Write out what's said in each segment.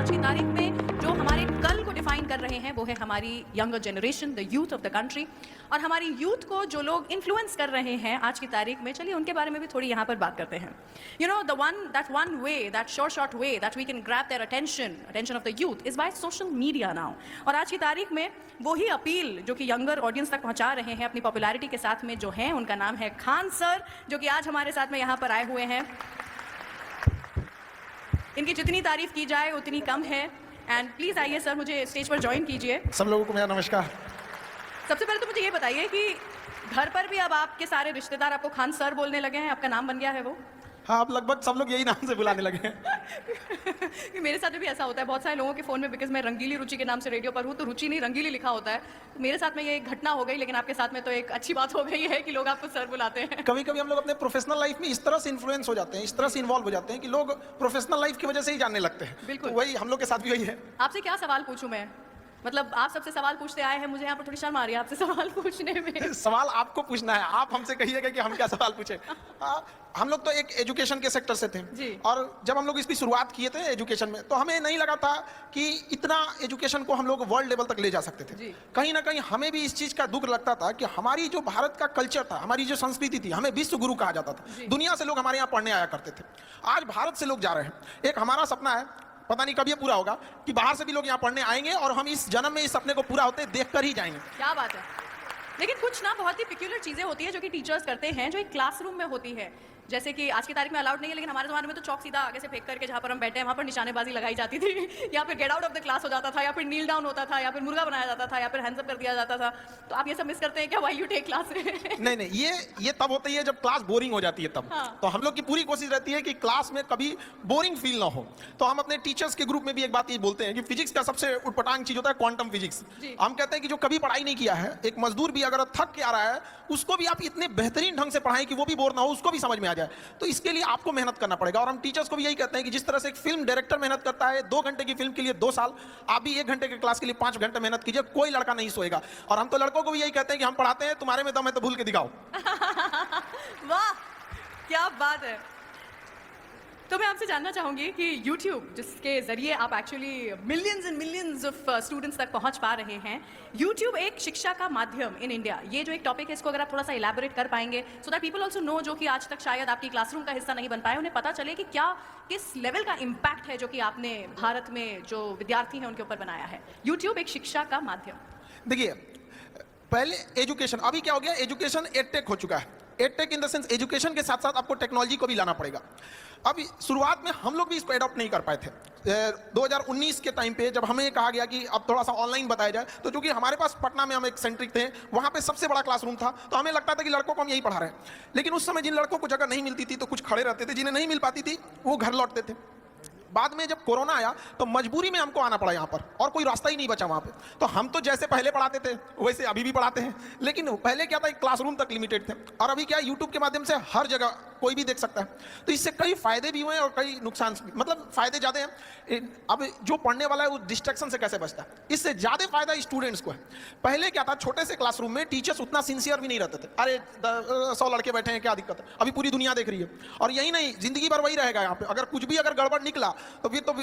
आज की तारीख में जो हमारे कल को डिफाइन कर रहे हैं वो है हमारी younger generation, the youth of the country. और हमारी यूथ को जो लोग इन्फ्लुएंस कर रहे हैं आज की तारीख में, चलिए उनके बारे में भी थोड़ी यहाँ पर बात करते हैं। You know, that one way, that short way that we can grab their attention of the youth is by social media now. और आज की तारीख में वही अपील जो कि यंगर ऑडियंस तक पहुंचा रहे हैं अपनी पॉपुलैरिटी के साथ में, जो है उनका नाम है खान सर, जो कि आज हमारे साथ में यहाँ पर आए हुए हैं। इनकी जितनी तारीफ की जाए उतनी कम है। एंड प्लीज आइए सर, मुझे स्टेज पर ज्वाइन कीजिए। सब लोगों को मेरा नमस्कार। सबसे पहले तो मुझे ये बताइए कि घर पर भी अब आपके सारे रिश्तेदार आपको खान सर बोलने लगे हैं, आपका नाम बन गया है वो? हाँ, अब लगभग सब लोग यही नाम से बुलाने लगे हैं। मेरे साथ भी ऐसा होता है बहुत सारे लोगों के फ़ोन में, बिकॉज मैं रंगीली रुचि के नाम से रेडियो पर हूँ, तो रुचि नहीं रंगीली लिखा होता है। तो मेरे साथ में ये एक घटना हो गई, लेकिन आपके साथ में तो एक अच्छी बात हो गई है कि लोग आपको सर बुलाते हैं। कभी कभी हम लोग अपने प्रोफेशनल लाइफ में इस तरह से इन्फ्लुएंस हो जाते हैं, इस तरह से इन्वॉल्व हो जाते हैं कि लोग प्रोफेशनल लाइफ की वजह से ही जानने लगते हैं। बिल्कुल। तो वही हम लोग के साथ भी वही है। आपसे क्या सवाल पूछूं मैं? मतलब आप सबसे सवाल पूछते आए हैं, मुझे यहाँ पर थोड़ी शर्म आ रही है आपसे सवाल पूछने में। सवाल आपको पूछना है, आप हमसे कहिएगा कि हम क्या सवाल पूछे। हम लोग तो एक एजुकेशन के सेक्टर से थे जी। और जब हम लोग इसकी शुरुआत किए थे एजुकेशन में, तो हमें नहीं लगा था कि इतना एजुकेशन को हम लोग वर्ल्ड लेवल तक ले जा सकते थे। कहीं ना कहीं हमें भी इस चीज का दुख लगता था कि हमारी जो भारत का कल्चर था, हमारी जो संस्कृति थी, हमें विश्व गुरु कहा जाता था। दुनिया से लोग हमारे यहाँ पढ़ने आया करते थे। आज भारत से लोग जा रहे हैं। एक हमारा सपना है, पता नहीं कब ये पूरा होगा, कि बाहर से भी लोग यहाँ पढ़ने आएंगे और हम इस जन्म में इस सपने को पूरा होते देखकर ही जाएंगे। क्या बात है। लेकिन कुछ ना बहुत ही पिक्यूलर चीजें होती है जो कि टीचर्स करते हैं, जो एक क्लासरूम में होती है। जैसे कि आज की तारीख में अलाउड नहीं है, लेकिन हमारे ज़माने में तो चौक सीधा आगे से फेंक करके जहाँ पर हम बैठे हैं वहाँ पर निशानेबाजी लगाई जाती थी, या फिर get out of the class हो जाता था, या फिर नील डाउन होता था, या फिर मुर्गा बनाया जाता था, या फिर हैंड्स अप कर दिया जाता था। तो आप ये सब मिस करते हैं क्या? Why you take class? नहीं, ये तब होता ही है जब क्लास बोरिंग हो जाती है तब। हाँ। तो हम लोग की पूरी कोशिश रहती है कि क्लास में कभी बोरिंग फील ना हो। तो हम अपने टीचर्स के ग्रुप में भी एक बात ये बोलते हैं कि फिजिक्स का सबसे उटपटांग चीज होता है क्वांटम फिजिक्स। हम कहते हैं कि जो कभी पढ़ाई नहीं किया है, एक मजदूर भी अगर थक के आ रहा है, उसको भी आप इतने बेहतरीन ढंग से पढ़ाएं कि वो भी बोर ना हो, उसको भी समझ में आ जाए। तो इसके लिए आपको मेहनत करना पड़ेगा। और हम टीचर्स को भी यही कहते हैं कि जिस तरह से एक फिल्म डायरेक्टर मेहनत करता है 2 घंटे की फिल्म के लिए 2 साल, आप भी 1 घंटे के क्लास के लिए 5 घंटे मेहनत कीजिए, कोई लड़का नहीं सोएगा। और हम तो लड़कों को भी यही कहते हैं कि हम पढ़ाते हैं, तुम्हारे में दम है तो भूल के दिखाओ। वाह, क्या बात है। तो मैं आपसे जानना चाहूंगी कि YouTube, जिसके जरिए आप actually millions and millions of students तक पहुंच पा रहे हैं, YouTube एक शिक्षा का माध्यम इन इंडिया, ये जो एक टॉपिक है, इसको अगर आप थोड़ा सा इलैबोरेट कर पाएंगे, so that people also know, जो कि आज तक शायद आपकी क्लासरूम का हिस्सा नहीं बन पाए, उन्हें पता चले कि क्या किस लेवल का इम्पैक्ट है जो कि आपने भारत में जो विद्यार्थी हैं उनके ऊपर बनाया है। YouTube एक शिक्षा का माध्यम। देखिए, पहले एजुकेशन, अभी क्या हो गया, एजुकेशन एडटेक हो चुका है। Edtech in the sense education के साथ साथ आपको टेक्नोलॉजी को भी लाना पड़ेगा। अब शुरुआत में हम लोग भी इसको एडॉप्ट नहीं कर पाए थे। 2019 के टाइम पे जब हमें कहा गया कि अब थोड़ा सा ऑनलाइन बताया जाए, तो चूंकि हमारे पास पटना में हम एक सेंट्रिक थे, वहाँ पे सबसे बड़ा क्लासरूम था, तो हमें लगता था कि लड़कों को हम यही पढ़ा रहे हैं। लेकिन उस समय जिन लड़कों को जगह नहीं मिलती थी तो कुछ खड़े रहते थे, जिन्हें नहीं मिल पाती थी वो घर लौटते थे। बाद में जब कोरोना आया तो मजबूरी में हमको आना पड़ा यहाँ पर, और कोई रास्ता ही नहीं बचा वहाँ पे। तो हम तो जैसे पहले पढ़ाते थे वैसे अभी भी पढ़ाते हैं, लेकिन पहले क्या था, एक क्लासरूम तक लिमिटेड थे, और अभी क्या, यूट्यूब के माध्यम से हर जगह कोई भी देख सकता है। तो इससे कई फायदे भी हुए और कई नुकसान भी, मतलब फायदे ज़्यादा हैं। अब जो पढ़ने वाला है वो डिस्ट्रैक्शन से कैसे बचता है, इससे ज़्यादा फायदा स्टूडेंट्स को है। पहले क्या था, छोटे से क्लासरूम में टीचर्स उतना सिंसियर भी नहीं रहते थे। अरे 100 लड़के बैठे हैं, क्या दिक्कत है, अभी पूरी दुनिया देख रही है। और यही नहीं, जिंदगी भर वही रहेगा यहाँ पे। अगर कुछ भी अगर गड़बड़ निकला तो फिर तो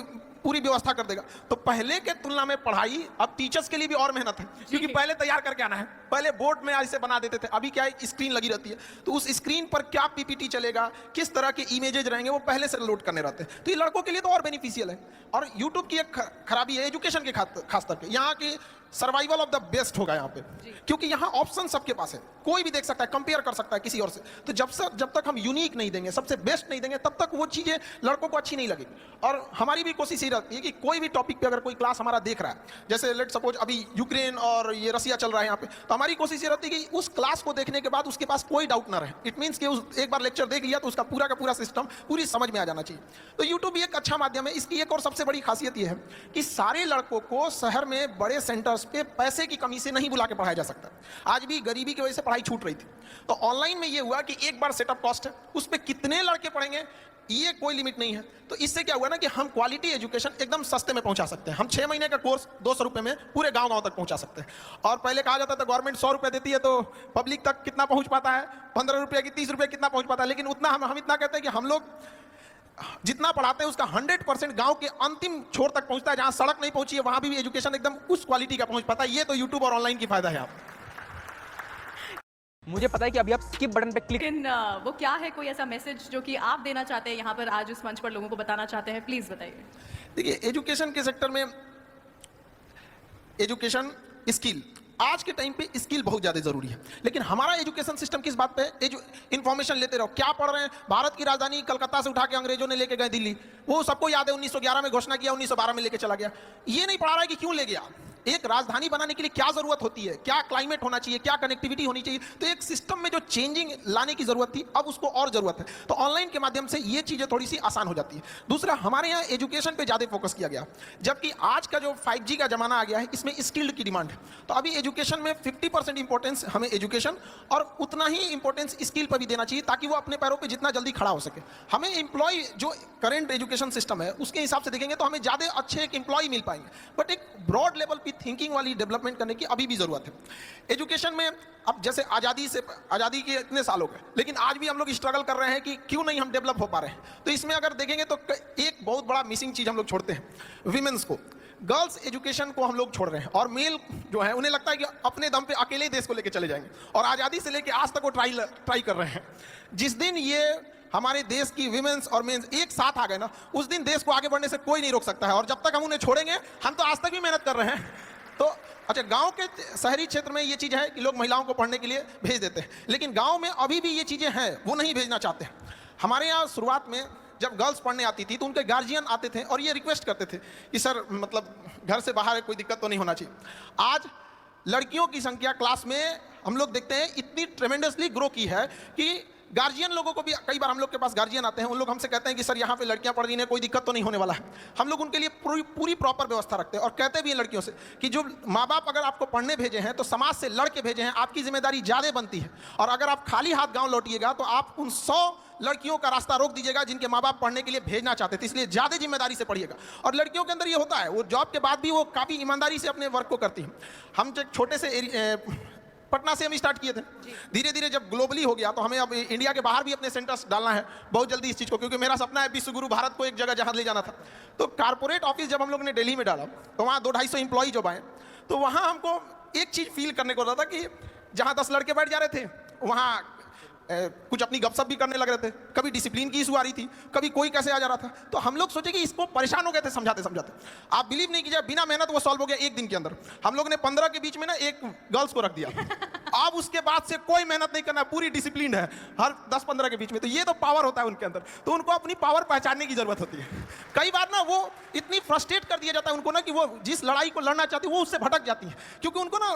पूरी व्यवस्था कर देगा। तो पहले के तुलना में पढ़ाई अब टीचर्स के लिए भी और मेहनत है, क्योंकि पहले तैयार करके आना है। पहले बोर्ड में ऐसे बना देते थे, अभी क्या है, स्क्रीन लगी रहती है, तो उस स्क्रीन पर क्या पीपीटी चलेगा, किस तरह के इमेजेज रहेंगे, वो पहले से लोड करने रहते हैं। तो ये लड़कों के लिए तो और बेनिफिशियल है। और यूट्यूब की एक खराबी है एजुकेशन के खास तौर पे, यहाँ की सर्वाइवल ऑफ द बेस्ट होगा यहाँ पे, क्योंकि यहाँ ऑप्शन सबके पास है, कोई भी देख सकता है, कंपेयर कर सकता है किसी और से। तो जब तक हम यूनिक नहीं देंगे, सबसे बेस्ट नहीं देंगे, तब तक वो चीजें लड़कों को अच्छी नहीं लगेगी। और हमारी भी कोशिश ये रहती है कि कोई भी टॉपिक पे अगर कोई क्लास हमारा देख रहा है, जैसे लेट सपोज अभी यूक्रेन और ये रसिया चल रहा है यहाँ पे, तो हमारी कोशिश ये रहती है कि उस क्लास को देखने के बाद उसके पास कोई डाउट ना रहे। इट मीन्स कि उस एक बार लेक्चर देख लिया तो उसका पूरा का पूरा सिस्टम पूरी समझ में आ जाना चाहिए। तो यूट्यूब भी एक अच्छा माध्यम है। इसकी एक और सबसे बड़ी खासियत ये है कि सारे लड़कों को शहर में बड़े सेंटर्स पे पैसे की कमी से नहीं बुला के पढ़ाया जा सकता। आज भी गरीबी की वजह से पढ़ाई छूट रही थी। तो ऑनलाइन में ये हुआ कि एक बार सेटअप कॉस्ट है, उस पर कितने लड़के पढ़ेंगे ये कोई लिमिट नहीं है। तो इससे क्या हुआ ना कि हम क्वालिटी एजुकेशन एकदम सस्ते में पहुंचा सकते हैं। हम 6 महीने का कोर्स 200 रुपए में पूरे गांव-गांव तक पहुंचा सकते हैं। और पहले कहा जाता था गवर्नमेंट 100 रुपए देती है तो पब्लिक तक कितना पहुंच पाता है, 15 रुपए की 30 रुपए कितना पहुंच पाता है। लेकिन उतना हम इतना कहते हैं कि हम लोग जितना पढ़ाते हैं उसका 100% गांव के अंतिम छोर तक पहुंचता है, जहां सड़क नहीं पहुंची है वहां भी एजुकेशन एकदम उस क्वालिटी का पहुंच पाता है। ये तो यूट्यूब और ऑनलाइन की फायदा है। आप मुझे पता है कि अभी आप स्किप बटन पे क्लिक लेकिन वो क्या है, कोई ऐसा मैसेज जो कि आप देना चाहते हैं यहाँ पर आज इस मंच पर लोगों को बताना चाहते हैं, प्लीज बताइए। देखिए, एजुकेशन के सेक्टर में एजुकेशन स्किल, आज के टाइम पे स्किल बहुत ज्यादा जरूरी है। लेकिन हमारा एजुकेशन सिस्टम किस बात पे है? इंफॉर्मेशन लेते रहो, क्या पढ़ रहे हैं। भारत की राजधानी कलकत्ता से उठा के अंग्रेजों ने लेके गए दिल्ली, वो सबको याद है। 1911 में घोषणा किया, 1912 में लेके चला गया। ये नहीं पढ़ा रहा है कि क्यों ले गया, एक राजधानी बनाने के लिए क्या जरूरत होती है, क्या क्लाइमेट होना चाहिए, क्या कनेक्टिविटी होनी चाहिए। तो एक सिस्टम में जो चेंजिंग लाने की जरूरत थी, अब उसको और जरूरत है। तो ऑनलाइन के माध्यम से ये चीजें थोड़ी सी आसान हो जाती है। दूसरा, हमारे यहाँ एजुकेशन पे ज्यादा फोकस किया गया, जबकि आज का जो 5G का जमाना आ गया है, इसमें स्किल्ड की डिमांड है। तो अभी एजुकेशन में 50% इंपॉर्टेंस हमें एजुकेशन और उतना ही इंपॉर्टेंस स्किल पर भी देना चाहिए, ताकि वो अपने पैरों पर जितना जल्दी खड़ा हो सके। हमें एम्प्लॉय जो करंट एजुकेशन सिस्टम है उसके हिसाब से देखेंगे तो हमें ज्यादा अच्छे एक एम्प्लॉय मिल पाएंगे, बट एक ब्रॉड लेवल की थिंकिंग वाली डेवलपमेंट करने की अभी भी जरूरत है। एजुकेशन में अब जैसे आजादी के इतने साल हो गए, लेकिन आज भी हम लोग स्ट्रगल कर रहे हैं कि क्यों नहीं हम डेवलप हो पा रहे हैं। तो इसमें अगर देखेंगे तो एक बहुत बड़ा मिसिंग चीज हम लोग छोड़ते हैं, विमेंस को। गर्ल्स एजुकेशन को हम लोग छोड़ रहे हैं, और मेल जो है उन्हें लगता है कि अपने दम पे अकेले ही देश को लेकर चले जाएंगे, और आजादी से लेकर आज तक वो ट्राई कर रहे हैं। जिस दिन ये हमारे देश की विमेंस और मेंस एक साथ आ गए ना, उस दिन देश को आगे बढ़ने से कोई नहीं रोक सकता है। और जब तक हम उन्हें छोड़ेंगे, हम तो आज तक भी मेहनत कर रहे हैं। तो अच्छा, गांव के शहरी क्षेत्र में ये चीज है कि लोग महिलाओं को पढ़ने के लिए भेज देते हैं, लेकिन गांव में अभी भी ये चीजें हैं, वो नहीं भेजना चाहते हैं। हमारे यहाँ शुरुआत में जब गर्ल्स पढ़ने आती थी तो उनके गार्जियन आते थे और ये रिक्वेस्ट करते थे कि सर, मतलब घर से बाहर कोई दिक्कत तो नहीं होना चाहिए। आज लड़कियों की संख्या क्लास में हम लोग देखते हैं इतनी ट्रेमेंडसली ग्रो की है कि गार्जियन लोगों को भी, कई बार हम लोग के पास गार्जियन आते हैं, उन लोग हमसे कहते हैं कि सर यहाँ पे लड़कियां पढ़ रही हैं, कोई दिक्कत तो नहीं होने वाला है। हम लोग उनके लिए पूरी प्रॉपर व्यवस्था रखते हैं, और कहते भी हैं लड़कियों से कि जो माँ बाप अगर आपको पढ़ने भेजे हैं तो समाज से लड़ के भेजे हैं, आपकी जिम्मेदारी ज़्यादा बनती है। और अगर आप खाली हाथ गाँव लौटिएगा तो आप उन 100 लड़कियों का रास्ता रोक दीजिएगा जिनके माँ बाप पढ़ने के लिए भेजना चाहते थे। इसलिए ज़्यादा जिम्मेदारी से पढ़िएगा। और लड़कियों के अंदर ये होता है, वो जॉब के बाद भी वो काफ़ी ईमानदारी से अपने वर्क को करती हैं। हम जो छोटे से पटना से हम स्टार्ट किए थे, धीरे धीरे जब ग्लोबली हो गया तो हमें अब इंडिया के बाहर भी अपने सेंटर्स डालना है बहुत जल्दी इस चीज़ को, क्योंकि मेरा सपना है विश्वगुरु भारत को एक जगह जहां ले जाना था। तो कारपोरेट ऑफिस जब हम लोग ने दिल्ली में डाला तो वहाँ 200-250 एम्प्लॉय जब आए, तो वहाँ हमको एक चीज़ फील करने को रहा था कि जहाँ 10 लड़के बैठ जा रहे थे, वहाँ कुछ अपनी गपशप भी करने लग रहे थे। कभी डिसिप्लिन की इशू आ रही थी, कभी कोई कैसे आ जा रहा था। तो हम लोग सोचे कि इसको परेशान हो गए थे समझाते समझाते। आप बिलीव नहीं कीजिए, बिना मेहनत वो सॉल्व हो गया एक दिन के अंदर। हम लोग ने 15 के बीच में ना एक गर्ल्स को रख दिया। अब उसके बाद से कोई मेहनत नहीं करना, पूरी डिसिप्लिन है हर 10-15 के बीच में। तो ये तो पावर होता है उनके अंदर, तो उनको अपनी पावर पहचानने की जरूरत होती है। कई बार ना वो इतनी फ्रस्ट्रेट कर दिया जाता है उनको ना कि वो जिस लड़ाई को लड़ना चाहती है वो उससे भटक जाती है, क्योंकि उनको ना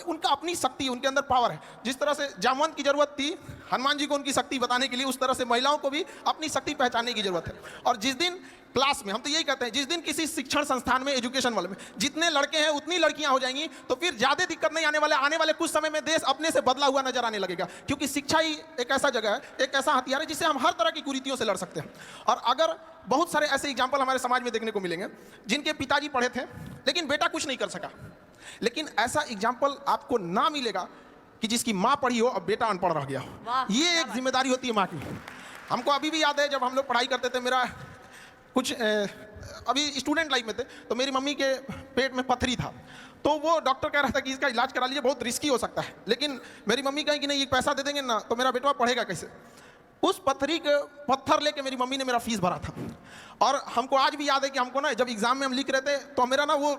उनका अपनी शक्ति, उनके अंदर पावर है। जिस तरह से जामवंत की जरूरत थी हनुमान जी को उनकी शक्ति बताने के लिए, उस तरह से महिलाओं को भी अपनी शक्ति पहचानने की जरूरत है। और जिस दिन क्लास में, हम तो यही कहते हैं, जिस दिन किसी शिक्षण संस्थान में, एजुकेशन वाले में जितने लड़के हैं उतनी लड़कियां हो जाएंगी, तो फिर ज्यादा दिक्कत नहीं आने वाले कुछ समय में देश अपने से बदला हुआ नजर आने लगेगा। क्योंकि शिक्षा ही एक ऐसा जगह है, एक ऐसा हथियार है जिससे हम हर तरह की कुरीतियों से लड़ सकते हैं। और अगर बहुत सारे ऐसे एग्जाम्पल हमारे समाज में देखने को मिलेंगे जिनके पिताजी पढ़े थे लेकिन बेटा कुछ नहीं कर सका, लेकिन ऐसा एग्जाम्पल आपको ना मिलेगा कि जिसकी माँ पढ़ी हो और बेटा अनपढ़ रह गया हो। ये एक जिम्मेदारी होती है माँ की। हमको अभी भी याद है जब हम लोग पढ़ाई करते थे, मेरा कुछ अभी स्टूडेंट लाइफ में थे, तो मेरी मम्मी के पेट में पथरी था। तो वो डॉक्टर कह रहा था कि इसका इलाज करा लीजिए, बहुत रिस्की हो सकता है। लेकिन मेरी मम्मी कही कि नहीं, ये पैसा दे देंगे ना तो मेरा बेटा पढ़ेगा कैसे। उस पत्थरी के पत्थर लेके मेरी मम्मी ने मेरा फीस भरा था। और हमको आज भी याद है कि हमको ना जब एग्जाम में हम लिख रहे थे तो मेरा ना वो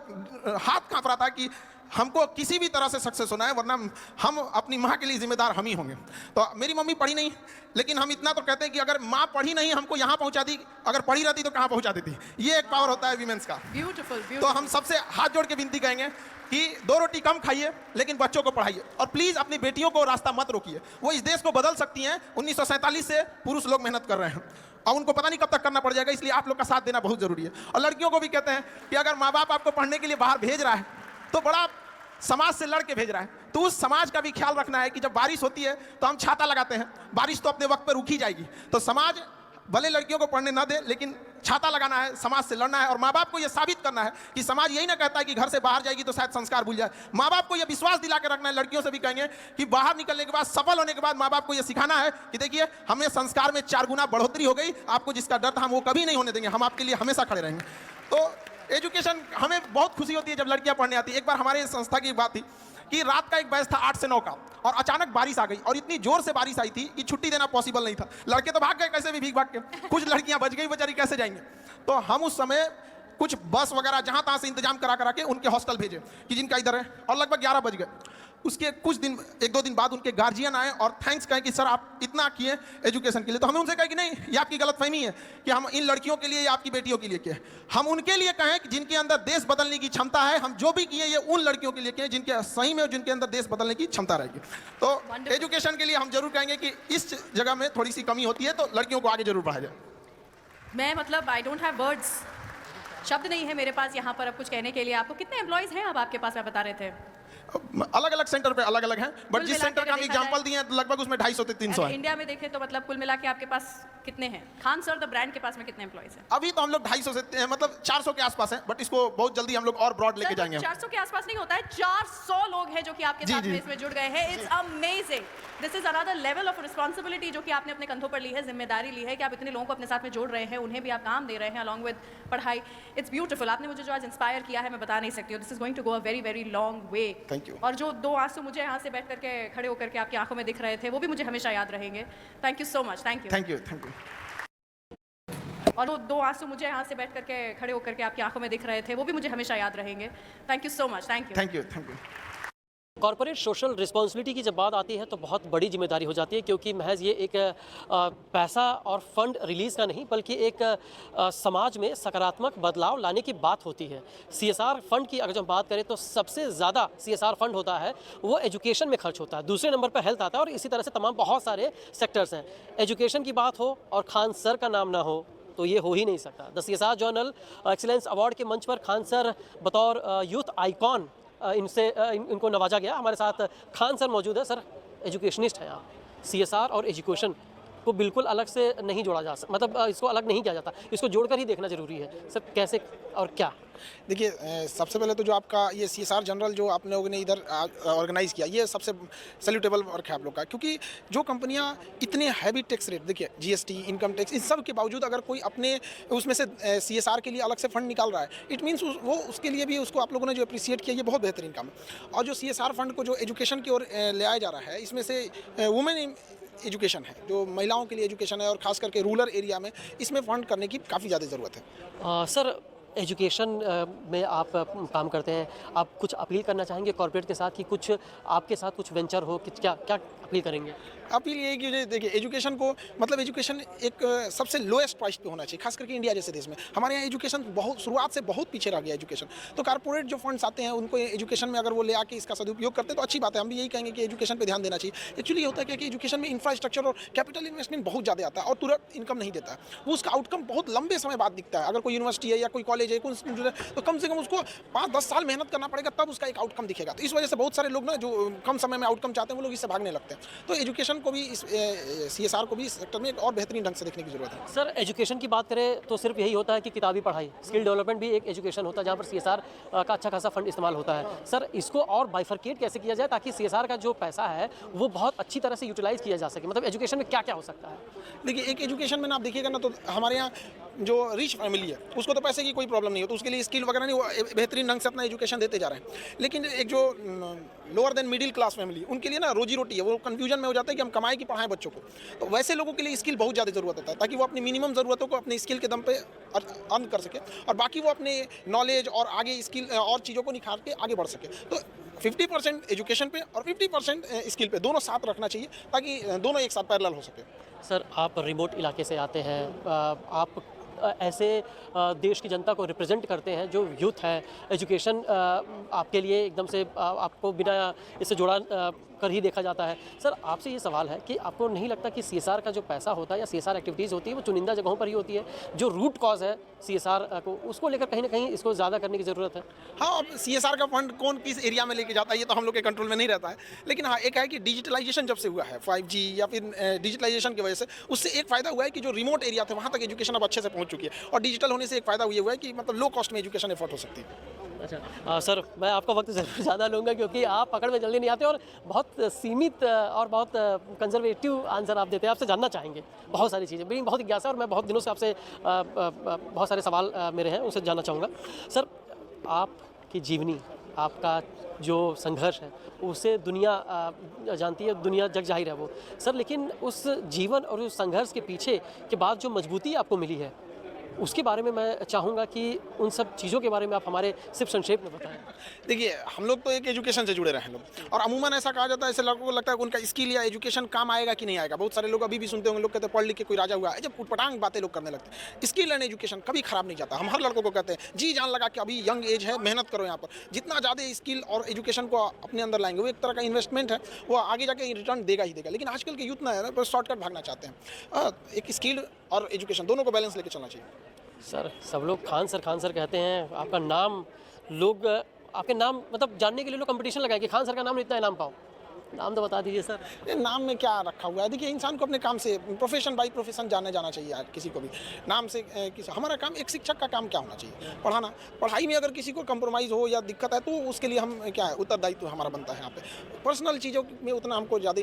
हाथ कांप रहा था कि हमको किसी भी तरह से सक्सेस होना है, वरना हम अपनी माँ के लिए जिम्मेदार हम ही होंगे। तो मेरी मम्मी पढ़ी नहीं, लेकिन हम इतना तो कहते हैं कि अगर माँ पढ़ी नहीं हमको यहाँ पहुँचा दी, अगर पढ़ी रहती तो कहाँ पहुँचा देती। ये एक पावर होता है वीमेंस का। ब्यूटीफुल। तो हम सबसे हाथ जोड़ के विनती करेंगे कि 2 रोटी कम खाइए लेकिन बच्चों को पढ़ाइए, और प्लीज अपनी बेटियों को रास्ता मत रोकिए। वो इस देश को बदल सकती हैं। 1947 से पुरुष लोग मेहनत कर रहे हैं और उनको पता नहीं कब तक करना पड़ जाएगा, इसलिए आप लोग का साथ देना बहुत जरूरी है। और लड़कियों को भी कहते हैं कि अगर माँ बाप आपको पढ़ने के लिए बाहर भेज रहा है तो बड़ा समाज से लड़ के भेज रहा है, तो उस समाज का भी ख्याल रखना है कि जब बारिश होती है तो हम छाता लगाते हैं, बारिश तो अपने वक्त पर रुक ही जाएगी। तो समाज भले लड़कियों को पढ़ने ना दे, लेकिन छाता लगाना है, समाज से लड़ना है और माँ बाप को यह साबित करना है कि समाज यही ना कहता है कि घर से बाहर जाएगी तो शायद संस्कार भूल जाए। माँ बाप को यह विश्वास दिला के रखना है, लड़कियों से भी कहेंगे कि बाहर निकलने के बाद, सफल होने के बाद माँ बाप को यह सिखाना है कि देखिए हमें संस्कार में 4 गुना बढ़ोतरी हो गई, आपको जिसका डर था हम वो कभी नहीं होने देंगे, हम आपके लिए हमेशा खड़े रहेंगे। तो एजुकेशन, हमें बहुत खुशी होती है जब लड़कियां पढ़ने आती है। एक बार हमारे संस्था की बात थी कि रात का एक बैच था 8 से 9 का और अचानक बारिश आ गई और इतनी जोर से बारिश आई थी कि छुट्टी देना पॉसिबल नहीं था। लड़के तो भाग गए कैसे भी भीग भाग के, कुछ लड़कियां बच गई बेचारी, कैसे जाएंगे। तो हम उस समय कुछ बस वगैरह जहां तहां से इंतजाम करा के उनके हॉस्टल भेजे कि जिनका इधर है, और लगभग 11 बज गए। उसके कुछ दिन, 1-2 दिन बाद उनके गार्जियन आए और थैंक्स कहे कि सर आप इतना किए एजुकेशन के लिए। तो हमें उनसे कहे कि नहीं, ये आपकी गलतफहमी है कि हम इन लड़कियों के लिए या आपकी बेटियों के लिए किए। हम उनके लिए कहें कि जिनके अंदर देश बदलने की क्षमता है। हम जो भी किए ये उन लड़कियों के लिए किए जिनके सही में, जिनके अंदर देश बदलने की क्षमता रहेगी। तो एजुकेशन के लिए हम जरूर कहेंगे कि इस जगह में थोड़ी सी कमी होती है, तो लड़कियों को आगे जरूर बढ़ाया जाए। मैं मतलब आई डोंट हैव वर्ड्स, शब्द नहीं है मेरे पास यहाँ पर अब कुछ कहने के लिए। आपको कितने एम्प्लॉयज़ हैं अब आपके पास, मैं बता रहे थे? अलग अलग सेंटर पे अलग अलग हैं, बट जिस सेंटर का हम एग्जांपल दिए हैं तो लगभग उसमें 250 से 300 है। इंडिया में देखें तो मतलब कुल मिला के आपके पास कितने हैं? खान सर द ब्रांड के पास में कितने एम्प्लॉयज़ हैं? अभी तो हम लोग 250 से मतलब 400 के आसपास हैं, बट इसको बहुत जल्दी हम लोग और ब्रॉड लेके जाएंगे। 400 के आसपास नहीं होता है, 400 लोग हैं जो कि आपके साथ में इसमें जुड़ गए हैं। It's amazing, this is another level of responsibility जो कि आपने अपने कंधों पर ली है, जिम्मेदारी ली है कि आप इतने लोगों को अपने साथ में जोड़ रहे हैं, उन्हें भी आप काम दे रहे हैं अलॉन्ग विद पढ़ाई। It's beautiful. आपने मुझे जो आज इंस्पायर किया है मैं बता नहीं सकती हूँ। This is going to go a very very long way. Thank you. और जो 2 आंसू मुझे यहाँ से बैठ करके, खड़े होकर के आपकी आंखों में दिख रहे थे, वो भी मुझे हमेशा याद रहेंगे। Thank you so much. Thank you, thank you, thank you. और वो 2 आंसू मुझे यहाँ से बैठ करके, खड़े होकर के आपकी आंखों में दिख रहे थे, वो भी मुझे हमेशा याद रहेंगे। Thank you so much. Thank you, thank you, thank you. Corporate social responsibility की जब बात आती है तो बहुत बड़ी जिम्मेदारी हो जाती है, क्योंकि महज ये एक पैसा और फंड रिलीज़ का नहीं, बल्कि एक समाज में सकारात्मक बदलाव लाने की बात होती है। CSR फंड की अगर जो हम बात करें तो सबसे ज़्यादा CSR फंड होता है वो एजुकेशन में खर्च होता है, दूसरे नंबर पर हेल्थ आता है, और इसी तरह से तमाम बहुत सारे सेक्टर्स हैं। एजुकेशन की बात हो और खान सर का नाम ना हो तो ये हो ही नहीं सकता। The CSR journal excellence award के मंच पर खान सर बतौर यूथ आइकॉन इनको नवाजा गया। हमारे साथ खान सर मौजूद है। सर, एजुकेशनिस्ट हैं आप। CSR और एजुकेशन को बिल्कुल अलग से नहीं जोड़ा जा सकता, मतलब इसको अलग नहीं किया जाता, इसको जोड़कर ही देखना जरूरी है। सर, कैसे और क्या? देखिए, सबसे पहले तो जो आपका ये CSR जनरल जो आप लोगों ने इधर ऑर्गेनाइज़ किया, ये सबसे सैल्यूटेबल वर्क है आप लोग का, क्योंकि जो कंपनियां इतने हैवी टैक्स रेट, देखिए GST, इनकम टैक्स, इन सब के बावजूद अगर कोई अपने उसमें से CSR के लिए अलग से फंड निकाल रहा है, इट मीन्स वो उसके लिए भी उसको आप लोगों ने जो अप्रिशिएट किया, ये बहुत बेहतरीन काम है। और जो CSR फंड को जो एजुकेशन की ओर ले आया जा रहा है, इसमें से वुमेन एजुकेशन है, जो महिलाओं के लिए एजुकेशन है, और खास करके रूरल एरिया में इसमें फंड करने की काफ़ी ज़्यादा ज़रूरत है। सर, एजुकेशन में आप काम करते हैं, आप कुछ अपील करना चाहेंगे कॉर्पोरेट के साथ कि कुछ आपके साथ कुछ वेंचर हो, कि क्या क्या अपील करेंगे? अपील ये है कि देखिए, एजुकेशन को, मतलब एजुकेशन एक सबसे लोएस्ट प्राइस पे होना चाहिए, खास करके इंडिया जैसे देश में। हमारे यहाँ एजुकेशन बहुत शुरुआत से बहुत पीछे रह गया एजुकेशन। तो कॉर्पोरेट जो फंड्स आते हैं उनको एजुकेशन में अगर वो ले आके इसका सदुपयोग करते हैं तो अच्छी बात है। हम भी यही कहेंगे कि एजुकेशन पे ध्यान देना चाहिए। एक्चुअली होता है क्या कि एजुकेशन में इंफ्रास्ट्रक्चर और कैपिटल इन्वेस्टमेंट बहुत ज़्यादा आता है और तुरंत इनकम नहीं देता है। वो उसका आउटकम बहुत लंबे समय बाद दिखता है। अगर कोई यूनिवर्सिटी है या कोई कॉलेज है, कोई इंस्टीट्यूट है, तो कम से कम उसको 5-10 साल मेहनत करना पड़ेगा, तब उसका एक आउटकम दिखेगा। तो इस वजह से बहुत सारे लोग ना, जो कम समय में आउटकम चाहते हैं, वो लोग इससे भागने लगते हैं। तो एजुकेशन को भी, इस CSR को भी इस सेक्टर में एक और बेहतरीन ढंग से देखने की जरूरत है। सर, एजुकेशन की बात करें तो सिर्फ यही होता है कि किताबी पढ़ाई, स्किल डेवलपमेंट भी एक एजुकेशन होता है जहाँ पर CSR का अच्छा खासा फंड इस्तेमाल होता है। सर, इसको और बाइफरकेट कैसे किया जाए ताकि CSR का जो पैसा है वो बहुत अच्छी तरह से यूटिलाइज किया जा सके? मतलब एजुकेशन में क्या क्या हो सकता है? देखिए, एक एजुकेशन में ना आप देखिएगा ना, तो हमारे यहाँ जो रिच फैमिली है उसको तो पैसे की कोई प्रॉब्लम नहीं है, तो उसके लिए स्किल वगैरह नहीं, वो बेहतरीन ढंग से अपना एजुकेशन देते जा रहे हैं। लेकिन एक जो lower than middle class family, उनके लिए ना रोजी रोटी है, वो कन्फ्यूजन में हो जाता है कि हम कमाए कि पढ़ाएं बच्चों को। तो वैसे लोगों के लिए स्किल बहुत ज़्यादा ज़रूरत होता है, ताकि वो अपनी मिनिमम ज़रूरतों को अपने स्किल के दम पे अर्न कर सके, और बाकी वो अपने नॉलेज और आगे स्किल और चीज़ों को निखार के आगे बढ़ सके। तो 50% एजुकेशन पे और 50% स्किल पे, दोनों साथ रखना चाहिए ताकि दोनों एक साथ पैरेलल हो सके। सर, आप रिमोट इलाके से आते हैं, आप ऐसे देश की जनता को रिप्रेजेंट करते हैं जो यूथ है। एजुकेशन आपके लिए एकदम से आपको बिना इससे जुड़ा कर ही देखा जाता है। सर आपसे ये सवाल है कि आपको नहीं लगता कि CSR का जो पैसा होता है या CSR एक्टिविटीज़ होती है वो चुनिंदा जगहों पर ही होती है, जो रूट कॉज है CSR को उसको लेकर कहीं ना कहीं इसको ज़्यादा करने की ज़रूरत है? हाँ, अब CSR का फंड कौन किस एरिया में लेके जाता है ये तो हम लोग के कंट्रोल में नहीं रहता है, लेकिन हाँ एक है कि डिजिटलाइजेशन जब से हुआ है 5G या फिर डिजिटलाइजेशन की वजह से उससे एक फ़ायदा हुआ है कि जो रिमोट एरिया थे वहाँ तक एजुकेशन अब अच्छे से पहुँच चुकी है, और डिजिटल होने से एक फ़ायदा ये हुआ है कि मतलब लो कॉस्ट में एजुकेशन एफोर्ड हो सकती है। अच्छा सर मैं आपका वक्त ज़रूर ज़्यादा लूँगा क्योंकि आप पकड़ में जल्दी नहीं आते और बहुत सीमित और बहुत कंजर्वेटिव आंसर आप देते हैं। आपसे जानना चाहेंगे बहुत सारी चीज़ें, मेरी बहुत जिज्ञासा और मैं बहुत दिनों से आपसे बहुत सारे सवाल मेरे हैं उनसे जानना चाहूँगा। सर आपकी जीवनी, आपका जो संघर्ष है उसे दुनिया जानती है, दुनिया जग जाहिर है वो सर, लेकिन उस जीवन और उस संघर्ष के पीछे के बाद जो मजबूती आपको मिली है उसके बारे में मैं चाहूँगा कि उन सब चीज़ों के बारे में आप हमारे सिर्फ संक्षेप में बताएं। देखिए हम लोग तो एक एजुकेशन से जुड़े रहे हैं लोग, और अमूमन ऐसा कहा जाता है, ऐसे लोगों को लगता है कि उनका स्किल या एजुकेशन काम आएगा कि नहीं आएगा। बहुत सारे लोग अभी भी सुनते होंगे, लोग कहते हैं पढ़ लिख के कोई राजा हुआ है, जब उटपटांग बातें लोग करने लगते हैं। स्किल एंड एजुकेशन कभी खराब नहीं जाता। हम हर लड़कों को कहते हैं जी जान लगा कि अभी यंग एज है, मेहनत करो, यहाँ पर जितना ज़्यादा स्किल और एजुकेशन को अपने अंदर लाएंगे वो एक तरह का इन्वेस्टमेंट है, वो आगे जाके रिटर्न देगा ही देगा। लेकिन आजकल के यूथ ना है शॉर्टकट भागना चाहते हैं, एक स्किल और एजुकेशन दोनों को बैलेंस लेके चलना चाहिए। सर सब लोग खान सर कहते हैं, आपका नाम लोग आपके नाम मतलब जानने के लिए लोग कंपटीशन लगाए कि खान सर का नाम इतना इनाम पाओ, नाम तो बता दीजिए सर। ये नाम में क्या रखा हुआ है? देखिए इंसान को अपने काम से प्रोफेशन बाय प्रोफेशन जाने जाना चाहिए यार, किसी को भी नाम से किसी। हमारा काम एक शिक्षक का काम क्या होना चाहिए? पढ़ाना। पढ़ाई में अगर किसी को कंप्रोमाइज़ हो या दिक्कत है तो उसके लिए हम क्या है उत्तरदायित्व हमारा बनता है। यहाँ पे पर्सनल चीज़ों में उतना हमको ज़्यादा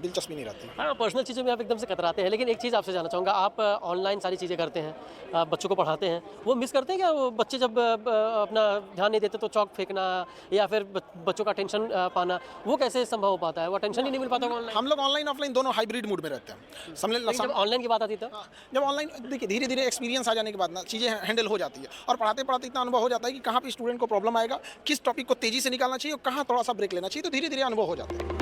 दिलचस्पी नहीं रहती। हाँ पर्सनल चीज़ों में आप एकदम से कतराते हैं, लेकिन एक चीज़ आपसे जानना चाहूँगा, आप ऑनलाइन सारी चीज़ें करते हैं, बच्चों को पढ़ाते हैं, वो मिस करते हैं क्या? वो बच्चे जब अपना ध्यान नहीं देते तो चौक फेंकना या फिर बच्चों का टेंशन पाना, वो कैसे संभव हो पाता है? वो टेंशन ही नहीं मिल पाता ऑनलाइन? हम लोग ऑनलाइन ऑफलाइन दोनों हाइब्रिड मूड में रहते हैं। जब ऑनलाइन की बात आती है जब ऑनलाइन देखिए धीरे धीरे एक्सपीरियंस आ जाने के बाद ना चीज़ें हैंडल हो जाती है, और पढ़ाते पढ़ाते इतना अनुभव हो जाता है कि कहाँ पे स्टूडेंट को प्रॉब्लम आएगा, किस टॉपिक को तेज़ी से निकालना चाहिए और कहाँ थोड़ा सा ब्रेक लेना चाहिए, तो धीरे धीरे अनुभव हो जाता है।